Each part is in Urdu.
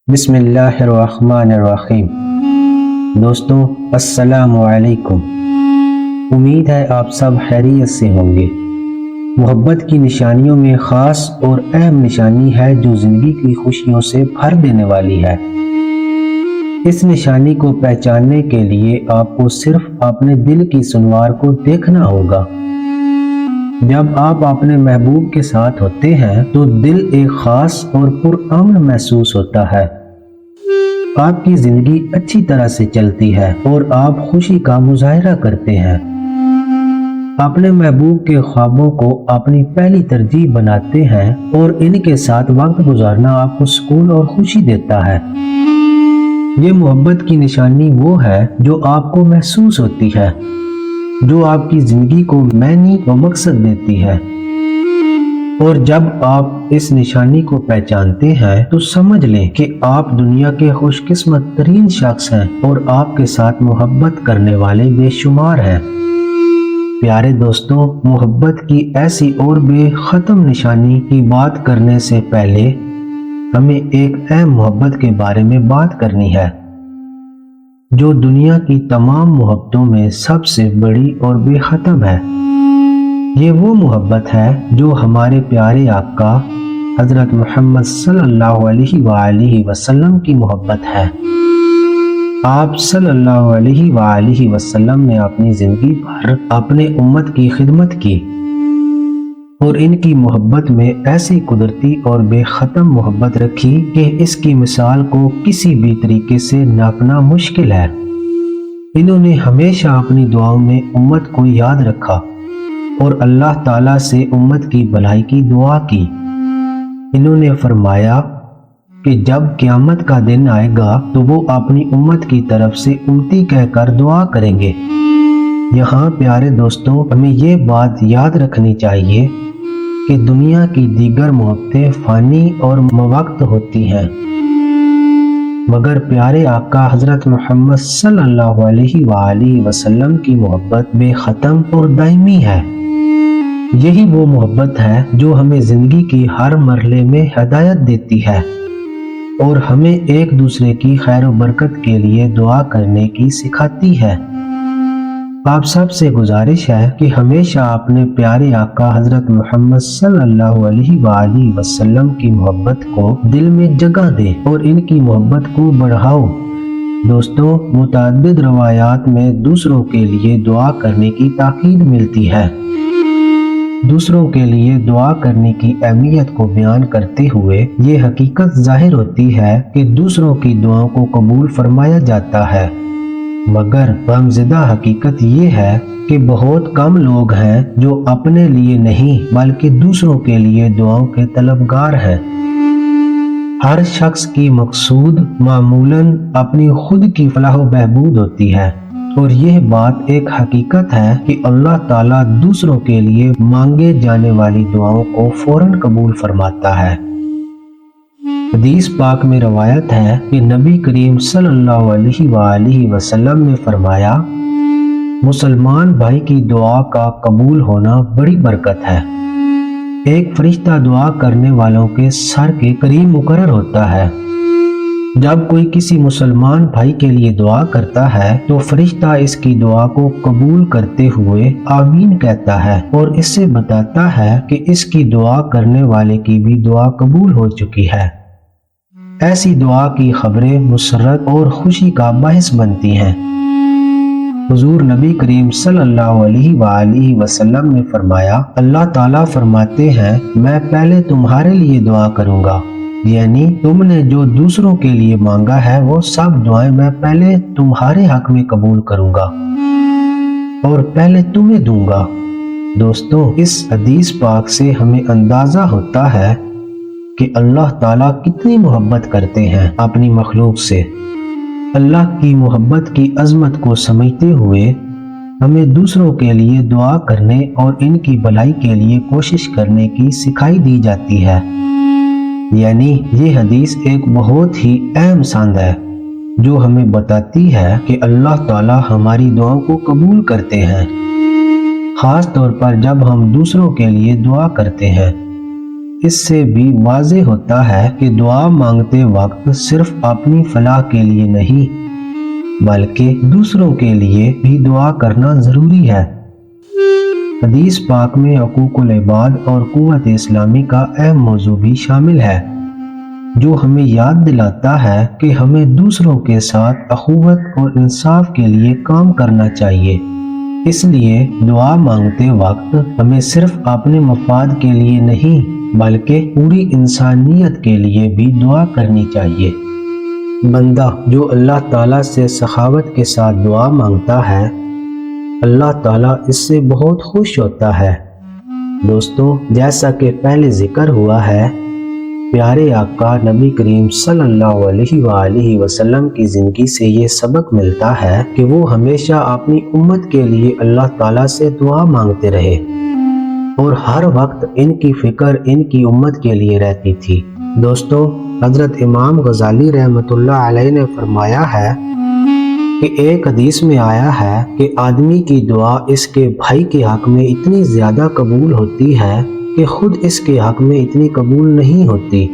بسم اللہ الرحمن الرحیم۔ دوستو السلام علیکم۔ امید ہے آپ سب خیریت سے ہوں گے۔ محبت کی نشانیوں میں خاص اور اہم نشانی ہے جو زندگی کی خوشیوں سے بھر دینے والی ہے۔ اس نشانی کو پہچاننے کے لیے آپ کو صرف اپنے دل کی سنوار کو دیکھنا ہوگا۔ جب آپ اپنے محبوب کے ساتھ ہوتے ہیں تو دل ایک خاص اور پرامن محسوس ہوتا ہے۔ آپ کی زندگی اچھی طرح سے چلتی ہے اور آپ خوشی کا مظاہرہ کرتے ہیں۔ اپنے محبوب کے خوابوں کو اپنی پہلی ترجیح بناتے ہیں اور ان کے ساتھ وقت گزارنا آپ کو سکون اور خوشی دیتا ہے۔ یہ محبت کی نشانی وہ ہے جو آپ کو محسوس ہوتی ہے، جو آپ کی زندگی کو معنی و مقصد دیتی ہے۔ اور جب آپ اس نشانی کو پہچانتے ہیں تو سمجھ لیں کہ آپ دنیا کے خوش قسمت ترین شخص ہیں اور آپ کے ساتھ محبت کرنے والے بے شمار ہیں۔ پیارے دوستوں، محبت کی ایسی اور بے ختم نشانی کی بات کرنے سے پہلے ہمیں ایک اہم محبت کے بارے میں بات کرنی ہے جو دنیا کی تمام محبتوں میں سب سے بڑی اور بے ختم ہے۔ یہ وہ محبت ہے جو ہمارے پیارے آقا حضرت محمد صلی اللہ علیہ وآلہ وسلم کی محبت ہے۔ آپ صلی اللہ علیہ وآلہ وسلم نے اپنی زندگی بھر اپنے امت کی خدمت کی اور ان کی محبت میں ایسی قدرتی اور بے ختم محبت رکھی کہ اس کی مثال کو کسی بھی طریقے سے ناپنا مشکل ہے۔ انہوں نے ہمیشہ اپنی دعاؤں میں امت کو یاد رکھا اور اللہ تعالیٰ سے امت کی بھلائی کی دعا کی۔ انہوں نے فرمایا کہ جب قیامت کا دن آئے گا تو وہ اپنی امت کی طرف سے امتی کہہ کر دعا کریں گے۔ یہاں پیارے دوستوں، ہمیں یہ بات یاد رکھنی چاہیے کہ دنیا کی دیگر محبتیں فانی اور موقت ہوتی ہیں، مگر پیارے آقا حضرت محمد صلی اللہ علیہ وآلہ وسلم کی محبت بے ختم اور دائمی ہے۔ یہی وہ محبت ہے جو ہمیں زندگی کی ہر مرحلے میں ہدایت دیتی ہے اور ہمیں ایک دوسرے کی خیر و برکت کے لیے دعا کرنے کی سکھاتی ہے۔ آپ سب سے گزارش ہے کہ ہمیشہ اپنے پیارے آقا حضرت محمد صلی اللہ علیہ وآلہ وسلم کی محبت کو دل میں جگہ دیں اور ان کی محبت کو بڑھاؤ۔ دوستوں، متعدد روایات میں دوسروں کے لیے دعا کرنے کی تاکید ملتی ہے۔ دوسروں کے لیے دعا کرنے کی اہمیت کو بیان کرتے ہوئے یہ حقیقت ظاہر ہوتی ہے کہ دوسروں کی دعاؤں کو قبول فرمایا جاتا ہے، مگر غمزدہ حقیقت یہ ہے کہ بہت کم لوگ ہیں جو اپنے لیے نہیں بلکہ دوسروں کے لیے دعاؤں کے طلبگار ہیں۔ ہر شخص کی مقصود معمولاً اپنی خود کی فلاح و بہبود ہوتی ہے، اور یہ بات ایک حقیقت ہے کہ اللہ تعالیٰ دوسروں کے لیے مانگے جانے والی دعاؤں کو فوراً قبول فرماتا ہے۔ حدیث پاک میں روایت ہے کہ نبی کریم صلی اللہ علیہ وآلہ وسلم نے فرمایا، مسلمان بھائی کی دعا کا قبول ہونا بڑی برکت ہے۔ ایک فرشتہ دعا کرنے والوں کے سر کے قریب مقرر ہوتا ہے۔ جب کوئی کسی مسلمان بھائی کے لیے دعا کرتا ہے تو فرشتہ اس کی دعا کو قبول کرتے ہوئے آمین کہتا ہے اور اس سے بتاتا ہے کہ اس کی دعا کرنے والے کی بھی دعا قبول ہو چکی ہے۔ ایسی دعا کی خبریں مسرت اور خوشی کا باعث بنتی ہیں۔ حضور نبی کریم صلی اللہ علیہ وآلہ وسلم نے فرمایا، اللہ تعالیٰ فرماتے ہیں، میں پہلے تمہارے لیے دعا کروں گا، یعنی تم نے جو دوسروں کے لیے مانگا ہے وہ سب دعائیں میں پہلے تمہارے حق میں قبول کروں گا اور پہلے تمہیں دوں گا۔ دوستوں، اس حدیث پاک سے ہمیں اندازہ ہوتا ہے کہ اللہ تعالیٰ کتنی محبت کرتے ہیں اپنی مخلوق سے۔ اللہ کی محبت کی عظمت کو سمجھتے ہوئے ہمیں دوسروں کے لیے دعا کرنے اور ان کی بھلائی کے لیے کوشش کرنے کی سکھائی دی جاتی ہے۔ یعنی یہ حدیث ایک بہت ہی اہم سند ہے جو ہمیں بتاتی ہے کہ اللہ تعالیٰ ہماری دعاؤں کو قبول کرتے ہیں، خاص طور پر جب ہم دوسروں کے لیے دعا کرتے ہیں۔ اس سے بھی واضح ہوتا ہے کہ دعا مانگتے وقت صرف اپنی فلاح کے لیے نہیں بلکہ دوسروں کے لیے بھی دعا کرنا ضروری ہے۔ حدیث پاک میں حقوق العباد اور قوت اسلامی کا اہم موضوع بھی شامل ہے، جو ہمیں یاد دلاتا ہے کہ ہمیں دوسروں کے ساتھ اخوت اور انصاف کے لیے کام کرنا چاہیے۔ اس لیے دعا مانگتے وقت ہمیں صرف اپنے مفاد کے لیے نہیں بلکہ پوری انسانیت کے لیے بھی دعا کرنی چاہیے۔ بندہ جو اللہ تعالیٰ سے سخاوت کے ساتھ دعا مانگتا ہے، اللہ تعالیٰ اس سے بہت خوش ہوتا ہے۔ دوستو، جیسا کہ پہلے ذکر ہوا ہے، پیارے آقا نبی کریم صلی اللہ علیہ وآلہ وسلم کی زندگی سے یہ سبق ملتا ہے کہ وہ ہمیشہ اپنی امت کے لیے اللہ تعالیٰ سے دعا مانگتے رہے اور ہر وقت ان کی فکر ان کی امت کے لیے رہتی تھی۔ دوستو، حضرت امام غزالی رحمۃ اللہ علیہ نے فرمایا ہے کہ ایک حدیث میں آیا ہے کہ آدمی کی دعا اس کے بھائی کے حق میں اتنی زیادہ قبول ہوتی ہے کہ خود اس کے حق میں اتنی قبول نہیں ہوتی۔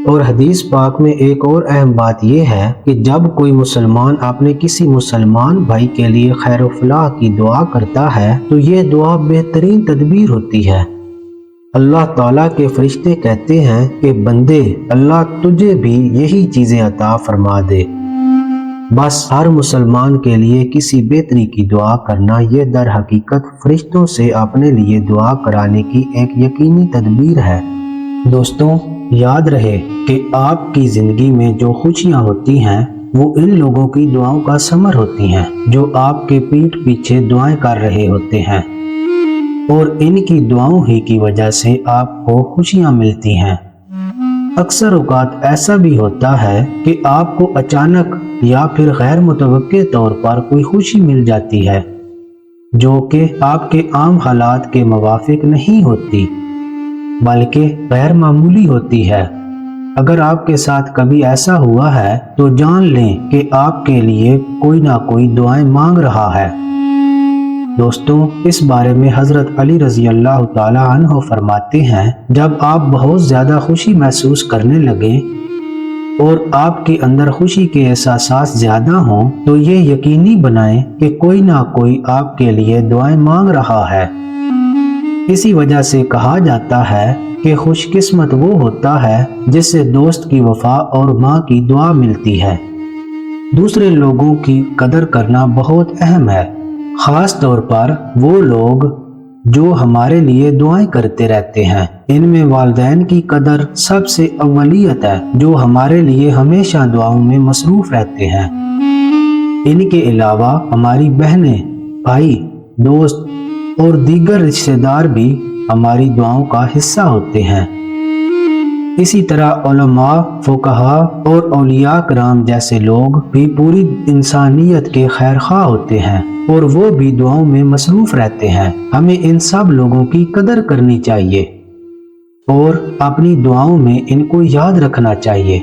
اور حدیث پاک میں ایک اور اہم بات یہ ہے کہ جب کوئی مسلمان اپنے کسی مسلمان بھائی کے لیے خیر و فلاح کی دعا کرتا ہے تو یہ دعا بہترین تدبیر ہوتی ہے۔ اللہ تعالیٰ کے فرشتے کہتے ہیں کہ بندے، اللہ تجھے بھی یہی چیزیں عطا فرما دے۔ بس ہر مسلمان کے لیے کسی بہتری کی دعا کرنا یہ در حقیقت فرشتوں سے اپنے لیے دعا کرانے کی ایک یقینی تدبیر ہے۔ دوستوں، یاد رہے کہ آپ کی زندگی میں جو خوشیاں ہوتی ہیں وہ ان لوگوں کی دعاؤں کا ثمر ہوتی ہیں جو آپ کے پیٹھ پیچھے دعائیں کر رہے ہوتے ہیں، اور ان کی دعاؤں ہی کی وجہ سے آپ کو خوشیاں ملتی ہیں۔ اکثر اوقات ایسا بھی ہوتا ہے کہ آپ کو اچانک یا پھر غیر متوقع طور پر کوئی خوشی مل جاتی ہے جو کہ آپ کے عام حالات کے موافق نہیں ہوتی بلکہ غیر معمولی ہوتی ہے۔ اگر آپ کے ساتھ کبھی ایسا ہوا ہے تو جان لیں کہ آپ کے لیے کوئی نہ کوئی دعائیں مانگ رہا ہے۔ دوستوں، اس بارے میں حضرت علی رضی اللہ تعالی عنہ فرماتے ہیں، جب آپ بہت زیادہ خوشی محسوس کرنے لگیں اور آپ کے اندر خوشی کے احساسات زیادہ ہوں تو یہ یقینی بنائیں کہ کوئی نہ کوئی آپ کے لیے دعائیں مانگ رہا ہے۔ اسی وجہ سے کہا جاتا ہے کہ خوش قسمت وہ ہوتا ہے جس سے دوست کی وفا اور ماں کی دعا ملتی ہے۔ دوسرے لوگوں کی قدر کرنا بہت اہم ہے، خاص طور پر وہ لوگ جو ہمارے لیے دعائیں کرتے رہتے ہیں۔ ان میں والدین کی قدر سب سے اولیت ہے، جو ہمارے لیے ہمیشہ دعاؤں میں مصروف رہتے ہیں۔ ان کے علاوہ ہماری بہنیں، بھائی، دوست اور دیگر رشتہ دار بھی ہماری دعاؤں کا حصہ ہوتے ہیں۔ اسی طرح علماء، فقہاء اور اولیاء کرام جیسے لوگ بھی پوری انسانیت کے خیر خواہ ہوتے ہیں اور وہ بھی دعاؤں میں مصروف رہتے ہیں۔ ہمیں ان سب لوگوں کی قدر کرنی چاہیے اور اپنی دعاؤں میں ان کو یاد رکھنا چاہیے۔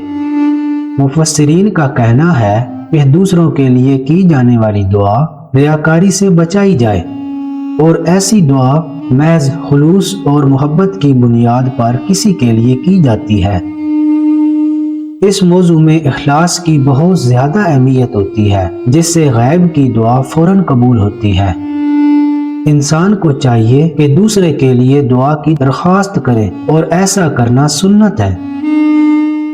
مفسرین کا کہنا ہے کہ دوسروں کے لیے کی جانے والی دعا ریاکاری سے بچائی جائے اور ایسی دعا محض خلوص اور محبت کی بنیاد پر کسی کے لیے کی جاتی ہے۔ اس موضوع میں اخلاص کی بہت زیادہ اہمیت ہوتی ہے، جس سے غیب کی دعا فوراً قبول ہوتی ہے۔ انسان کو چاہیے کہ دوسرے کے لیے دعا کی درخواست کرے اور ایسا کرنا سنت ہے۔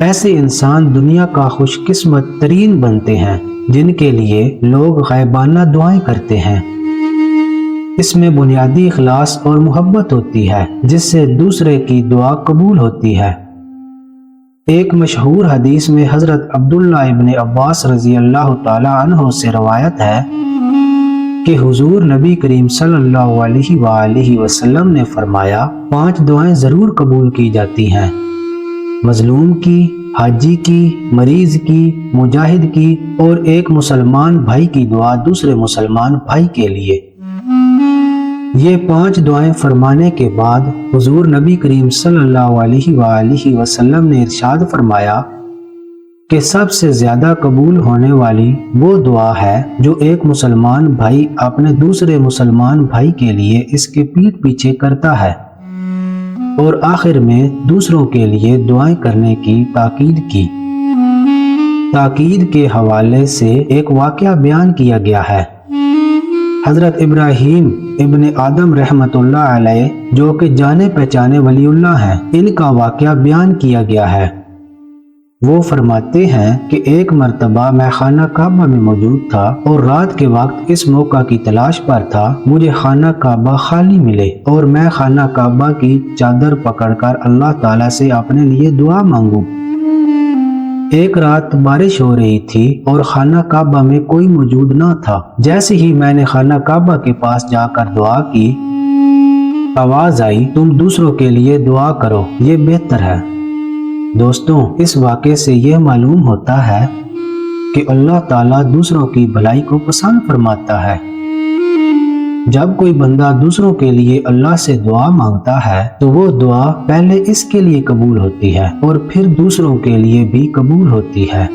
ایسے انسان دنیا کا خوش قسمت ترین بنتے ہیں جن کے لیے لوگ غیبانہ دعائیں کرتے ہیں۔ اس میں بنیادی اخلاص اور محبت ہوتی ہے جس سے دوسرے کی دعا قبول ہوتی ہے۔ ایک مشہور حدیث میں حضرت عبداللہ ابن عباس رضی اللہ تعالی عنہ سے روایت ہے کہ حضور نبی کریم صلی اللہ علیہ وآلہ وسلم نے فرمایا، 5 دعائیں ضرور قبول کی جاتی ہیں: مظلوم کی، حاجی کی، مریض کی، مجاہد کی، اور ایک مسلمان بھائی کی دعا دوسرے مسلمان بھائی کے لیے۔ یہ 5 دعائیں فرمانے کے بعد حضور نبی کریم صلی اللہ علیہ وآلہ وسلم نے ارشاد فرمایا کہ سب سے زیادہ قبول ہونے والی وہ دعا ہے جو ایک مسلمان بھائی اپنے دوسرے مسلمان بھائی کے لیے اس کے پیٹھ پیچھے کرتا ہے۔ اور آخر میں دوسروں کے لیے دعائیں کرنے کی تاکید کی۔ تاکید کے حوالے سے ایک واقعہ بیان کیا گیا ہے۔ حضرت ابراہیم ابن آدم رحمت اللہ علیہ جو کہ جانے پہچانے ولی اللہ ہیں، ان کا واقعہ بیان کیا گیا ہے۔ وہ فرماتے ہیں کہ ایک مرتبہ میں خانہ کعبہ میں موجود تھا اور رات کے وقت اس موقع کی تلاش پر تھا مجھے خانہ کعبہ خالی ملے اور میں خانہ کعبہ کی چادر پکڑ کر اللہ تعالیٰ سے اپنے لیے دعا مانگوں۔ ایک رات بارش ہو رہی تھی اور خانہ کعبہ میں کوئی موجود نہ تھا۔ جیسے ہی میں نے خانہ کعبہ کے پاس جا کر دعا کی، آواز آئی، تم دوسروں کے لیے دعا کرو، یہ بہتر ہے۔ دوستوں، اس واقعے سے یہ معلوم ہوتا ہے کہ اللہ تعالیٰ دوسروں کی بھلائی کو پسند فرماتا ہے۔ جب کوئی بندہ دوسروں کے لیے اللہ سے دعا مانگتا ہے تو وہ دعا پہلے اس کے لیے قبول ہوتی ہے اور پھر دوسروں کے لیے بھی قبول ہوتی ہے۔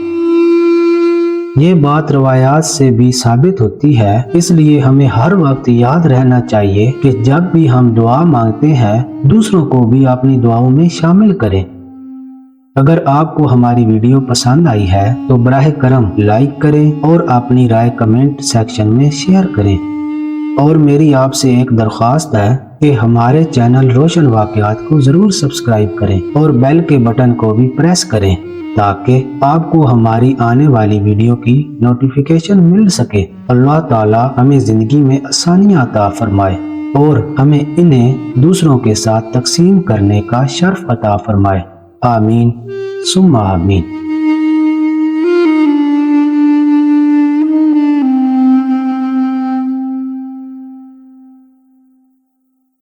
یہ بات روایات سے بھی ثابت ہوتی ہے، اس لیے ہمیں ہر وقت یاد رہنا چاہیے کہ جب بھی ہم دعا مانگتے ہیں دوسروں کو بھی اپنی دعاؤں میں شامل کریں۔ اگر آپ کو ہماری ویڈیو پسند آئی ہے تو براہ کرم لائک کریں اور اپنی رائے کمنٹ سیکشن میں شیئر کریں۔ اور میری آپ سے ایک درخواست ہے کہ ہمارے چینل روشن واقعات کو ضرور سبسکرائب کریں اور بیل کے بٹن کو بھی پریس کریں تاکہ آپ کو ہماری آنے والی ویڈیو کی نوٹیفیکیشن مل سکے۔ اللہ تعالیٰ ہمیں زندگی میں آسانیاں عطا فرمائے اور ہمیں انہیں دوسروں کے ساتھ تقسیم کرنے کا شرف عطا فرمائے۔ آمین ثم آمین۔